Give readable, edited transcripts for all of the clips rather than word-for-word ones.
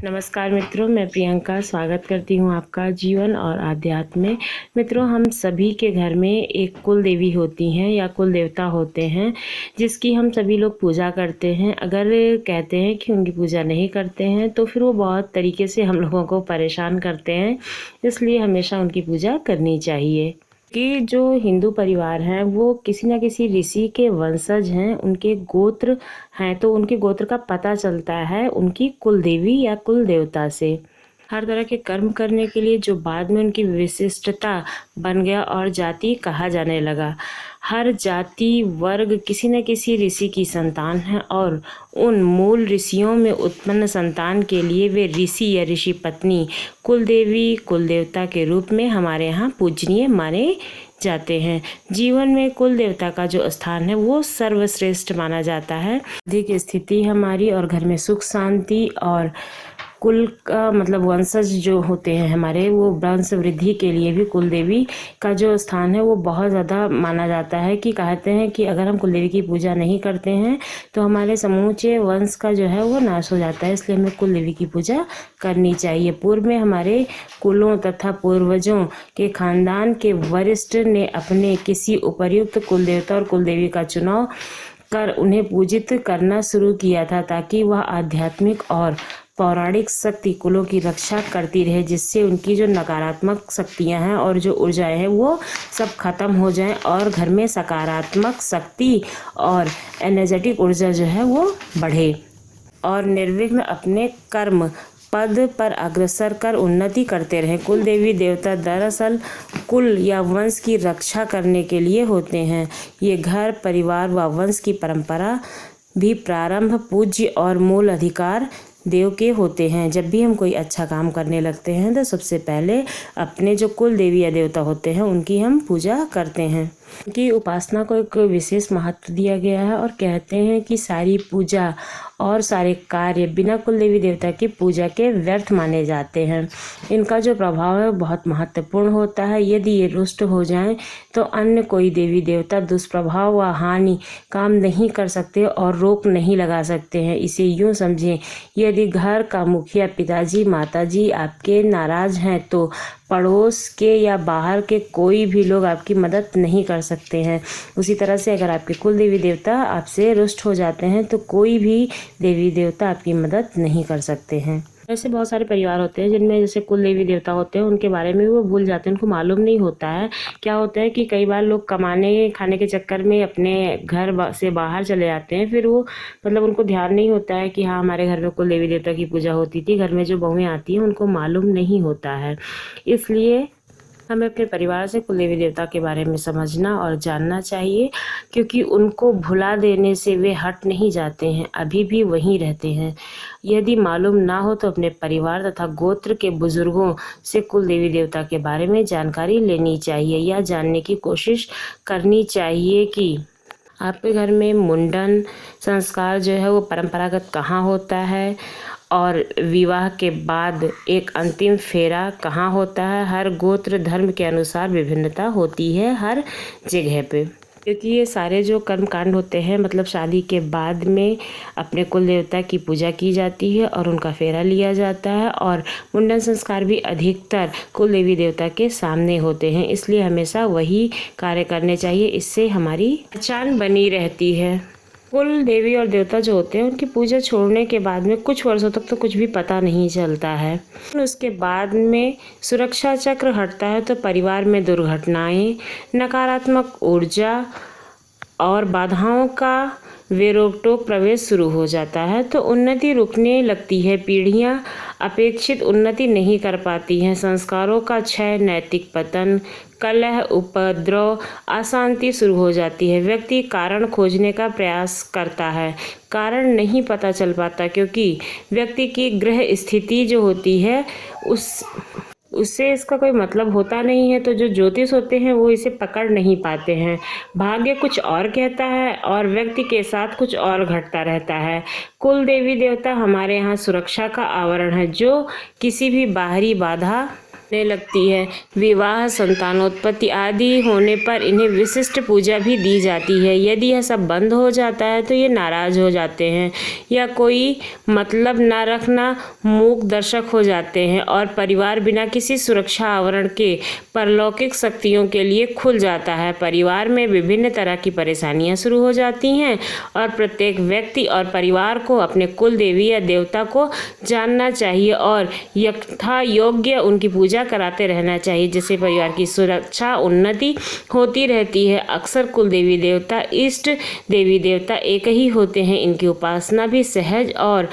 नमस्कार मित्रों, मैं प्रियंका स्वागत करती हूँ आपका जीवन और आध्यात्म में। मित्रों, हम सभी के घर में एक कुल देवी होती हैं या कुल देवता होते हैं जिसकी हम सभी लोग पूजा करते हैं। अगर कहते हैं कि उनकी पूजा नहीं करते हैं तो फिर वो बहुत तरीके से हम लोगों को परेशान करते हैं, इसलिए हमेशा उनकी पूजा करनी चाहिए। कि जो हिंदू परिवार हैं वो किसी न किसी ऋषि के वंशज हैं, उनके गोत्र हैं, तो उनके गोत्र का पता चलता है उनकी कुल देवी या कुल देवता से। हर तरह के कर्म करने के लिए जो बाद में उनकी विशिष्टता बन गया और जाति कहा जाने लगा। हर जाति वर्ग किसी न किसी ऋषि की संतान है और उन मूल ऋषियों में उत्पन्न संतान के लिए वे ऋषि या ऋषि पत्नी कुल देवी कुल देवता के रूप में हमारे यहाँ पूजनीय माने जाते हैं। जीवन में कुल देवता का जो स्थान है वो सर्वश्रेष्ठ माना जाता है। अधिक स्थिति हमारी और घर में सुख शांति और कुल का मतलब वंशज जो होते हैं हमारे, वो वंश वृद्धि के लिए भी कुल देवी का जो स्थान है वो बहुत ज़्यादा माना जाता है। कि कहते हैं कि अगर हम कुल देवी की पूजा नहीं करते हैं तो हमारे समूचे वंश का जो है वो नाश हो जाता है, इसलिए हमें कुल देवी की पूजा करनी चाहिए। पूर्व में हमारे कुलों तथा पूर्वजों के खानदान के वरिष्ठ ने अपने किसी उपर्युक्त कुल देवता और कुल देवी का चुनाव कर उन्हें पूजित करना शुरू किया था, ताकि वह आध्यात्मिक और पौराणिक शक्ति कुलों की रक्षा करती रहे, जिससे उनकी जो नकारात्मक शक्तियां हैं और जो ऊर्जाएं हैं वो सब खत्म हो जाएं और घर में सकारात्मक शक्ति और एनर्जेटिक ऊर्जा जो है वो बढ़े और निर्विघ्न अपने कर्म पद पर अग्रसर कर उन्नति करते रहें। कुल देवी देवता दरअसल कुल या वंश की रक्षा करने के लिए होते हैं। ये घर परिवार व वंश की परंपरा भी प्रारंभ पूज्य और मूल अधिकार देव के होते हैं। जब भी हम कोई अच्छा काम करने लगते हैं तो सबसे पहले अपने जो कुल देवी या देवता होते हैं उनकी हम पूजा करते हैं। उनकी उपासना को एक विशेष महत्व दिया गया है और कहते हैं कि सारी पूजा और सारे कार्य बिना कुल देवी देवता की पूजा के व्यर्थ माने जाते हैं। इनका जो प्रभाव है बहुत महत्वपूर्ण होता है। यदि ये रुष्ट हो जाएं तो अन्य कोई देवी देवता दुष्प्रभाव व हानि काम नहीं कर सकते और रोक नहीं लगा सकते हैं। इसे यूँ समझें, यदि घर का मुखिया पिताजी माताजी आपके नाराज हैं तो पड़ोस के या बाहर के कोई भी लोग आपकी मदद नहीं कर सकते हैं। उसी तरह से अगर आपके कुल देवी देवता आपसे रुष्ट हो जाते हैं तो कोई भी देवी देवता आपकी मदद नहीं कर सकते हैं। ऐसे बहुत सारे परिवार होते हैं जिनमें जैसे कुल देवी देवता होते हैं, उनके बारे में वो भूल जाते हैं, उनको मालूम नहीं होता है। क्या होता है कि कई बार लोग कमाने खाने के चक्कर में अपने घर से बाहर चले जाते हैं, फिर वो मतलब उनको ध्यान नहीं होता है कि हाँ हमारे घर में कुल देवी देवता की पूजा होती थी। घर में जो बहुएं आती हैं उनको मालूम नहीं होता है, इसलिए हमें अपने परिवार से कुल देवी देवता के बारे में समझना और जानना चाहिए, क्योंकि उनको भुला देने से वे हट नहीं जाते हैं, अभी भी वहीं रहते हैं। यदि मालूम ना हो तो अपने परिवार तथा गोत्र के बुजुर्गों से कुल देवी देवता के बारे में जानकारी लेनी चाहिए या जानने की कोशिश करनी चाहिए कि आपके घर में मुंडन संस्कार जो है वो परंपरागत कहाँ होता है और विवाह के बाद एक अंतिम फेरा कहाँ होता है। हर गोत्र धर्म के अनुसार विभिन्नता होती है हर जगह पे, क्योंकि ये सारे जो कर्म कांड होते हैं मतलब शादी के बाद में अपने कुल देवता की पूजा की जाती है और उनका फेरा लिया जाता है, और मुंडन संस्कार भी अधिकतर कुल देवी देवता के सामने होते हैं, इसलिए हमेशा वही कार्य करने चाहिए। इससे हमारी पहचान बनी रहती है। कुल देवी और देवता जो होते हैं उनकी पूजा छोड़ने के बाद में कुछ वर्षों तक तो कुछ भी पता नहीं चलता है। उसके बाद में सुरक्षा चक्र हटता है तो परिवार में दुर्घटनाएं, नकारात्मक ऊर्जा और बाधाओं का बेरोकटोक प्रवेश शुरू हो जाता है, तो उन्नति रुकने लगती है। पीढ़ियां अपेक्षित उन्नति नहीं कर पाती हैं। संस्कारों का क्षय, नैतिक पतन, कलह, उपद्रव, अशांति शुरू हो जाती है। व्यक्ति कारण खोजने का प्रयास करता है, कारण नहीं पता चल पाता, क्योंकि व्यक्ति की ग्रह स्थिति जो होती है उससे इसका कोई मतलब होता नहीं है। तो जो ज्योतिष होते हैं वो इसे पकड़ नहीं पाते हैं। भाग्य कुछ और कहता है और व्यक्ति के साथ कुछ और घटता रहता है। कुल देवी देवता हमारे यहाँ सुरक्षा का आवरण है, जो किसी भी बाहरी बाधा लगती है। विवाह, संतानोत्पत्ति आदि होने पर इन्हें विशिष्ट पूजा भी दी जाती है। यदि यह सब बंद हो जाता है तो ये नाराज हो जाते हैं या कोई मतलब न रखना मूक दर्शक हो जाते हैं और परिवार बिना किसी सुरक्षा आवरण के परलौकिक शक्तियों के लिए खुल जाता है। परिवार में विभिन्न तरह की परेशानियां शुरू हो जाती हैं और प्रत्येक व्यक्ति और परिवार को अपने कुल देवी या देवता को जानना चाहिए और यथा योग्य उनकी पूजा कराते रहना चाहिए, जिससे परिवार की सुरक्षा उन्नति होती रहती है। अक्सर कुल देवी देवता, इष्ट देवी देवता एक ही होते हैं। इनकी उपासना भी सहज और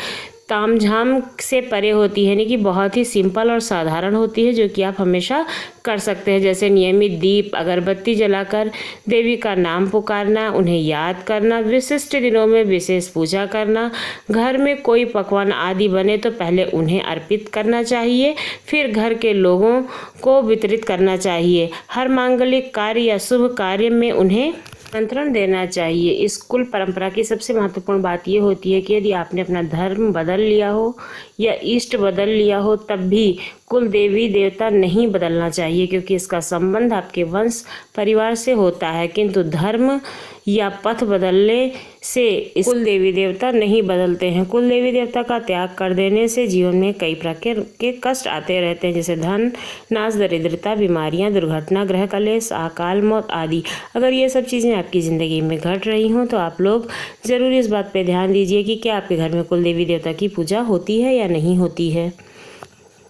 तामझाम से परे होती है, यानी कि बहुत ही सिंपल और साधारण होती है, जो कि आप हमेशा कर सकते हैं। जैसे नियमित दीप अगरबत्ती जलाकर देवी का नाम पुकारना, उन्हें याद करना, विशिष्ट दिनों में विशेष पूजा करना, घर में कोई पकवान आदि बने तो पहले उन्हें अर्पित करना चाहिए, फिर घर के लोगों को वितरित करना चाहिए। हर मांगलिक कार्य या शुभ कार्य में उन्हें निमंत्रण देना चाहिए। इस कुल परंपरा की सबसे महत्वपूर्ण बात यह होती है कि यदि आपने अपना धर्म बदल लिया हो या इष्ट बदल लिया हो, तब भी कुल देवी देवता नहीं बदलना चाहिए, क्योंकि इसका संबंध आपके वंश परिवार से होता है। किंतु धर्म या पथ बदलने से कुल देवी देवता नहीं बदलते हैं। कुल देवी देवता का त्याग कर देने से जीवन में कई प्रकार के कष्ट आते रहते हैं, जैसे धन नाश, दरिद्रता, बीमारियां, दुर्घटना, ग्रह कलेश, अकाल मौत आदि। अगर ये सब चीज़ें आपकी ज़िंदगी में घट रही हों तो आप लोग ज़रूर इस बात पे ध्यान दीजिए कि क्या आपके घर में कुल देवी देवता की पूजा होती है या नहीं होती है।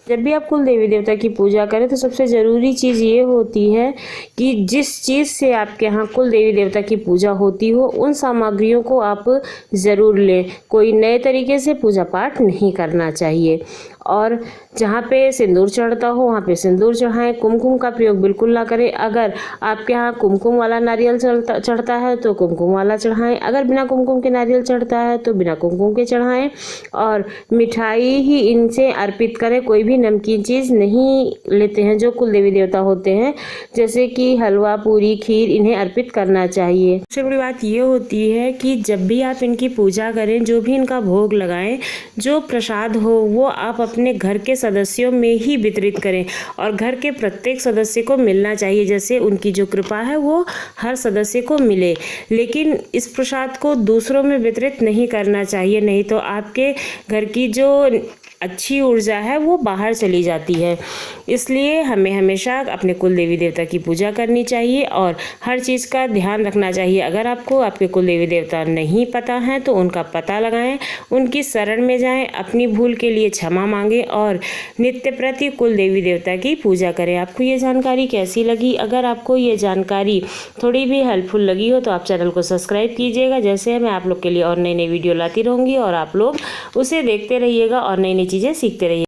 जब भी आप कुल देवी देवता की पूजा करें तो सबसे ज़रूरी चीज़ ये होती है कि जिस चीज़ से आपके यहाँ कुल देवी देवता की पूजा होती हो उन सामग्रियों को आप ज़रूर लें। कोई नए तरीके से पूजा पाठ नहीं करना चाहिए और जहाँ पे सिंदूर चढ़ता हो वहाँ पे सिंदूर चढ़ाएं। कुमकुम का प्रयोग बिल्कुल ना करें। अगर आपके यहाँ कुमकुम वाला नारियल चढ़ता है तो कुमकुम वाला चढ़ाएं। अगर बिना कुमकुम के नारियल चढ़ता है तो बिना कुमकुम के चढ़ाएं और मिठाई ही इनसे अर्पित करें। कोई भी नमकीन चीज़ नहीं लेते हैं जो कुल देवी देवता होते हैं, जैसे कि हलवा, पूरी, खीर, इन्हें अर्पित करना चाहिए। सबसे बड़ी बात ये होती है कि जब भी आप इनकी पूजा करें, जो भी इनका भोग लगाएं, जो प्रसाद हो वो आप अपने घर के सदस्यों में ही वितरित करें और घर के प्रत्येक सदस्य को मिलना चाहिए, जैसे उनकी जो कृपा है वो हर सदस्य को मिले। लेकिन इस प्रसाद को दूसरों में वितरित नहीं करना चाहिए, नहीं तो आपके घर की जो अच्छी ऊर्जा है वो बाहर चली जाती है। इसलिए हमें हमेशा अपने कुल देवी देवता की पूजा करनी चाहिए और हर चीज़ का ध्यान रखना चाहिए। अगर आपको आपके कुल देवी देवता नहीं पता है तो उनका पता लगाएं, उनकी शरण में जाएं, अपनी भूल के लिए क्षमा मांगें और नित्य प्रति कुल देवी देवता की पूजा करें। आपको ये जानकारी कैसी लगी? अगर आपको ये जानकारी थोड़ी भी हेल्पफुल लगी हो तो आप चैनल को सब्सक्राइब कीजिएगा, जैसे मैं आप लोग के लिए और नई नई वीडियो लाती रहूँगी और आप लोग उसे देखते रहिएगा और नई नई चीज़ें सीखते रहिए।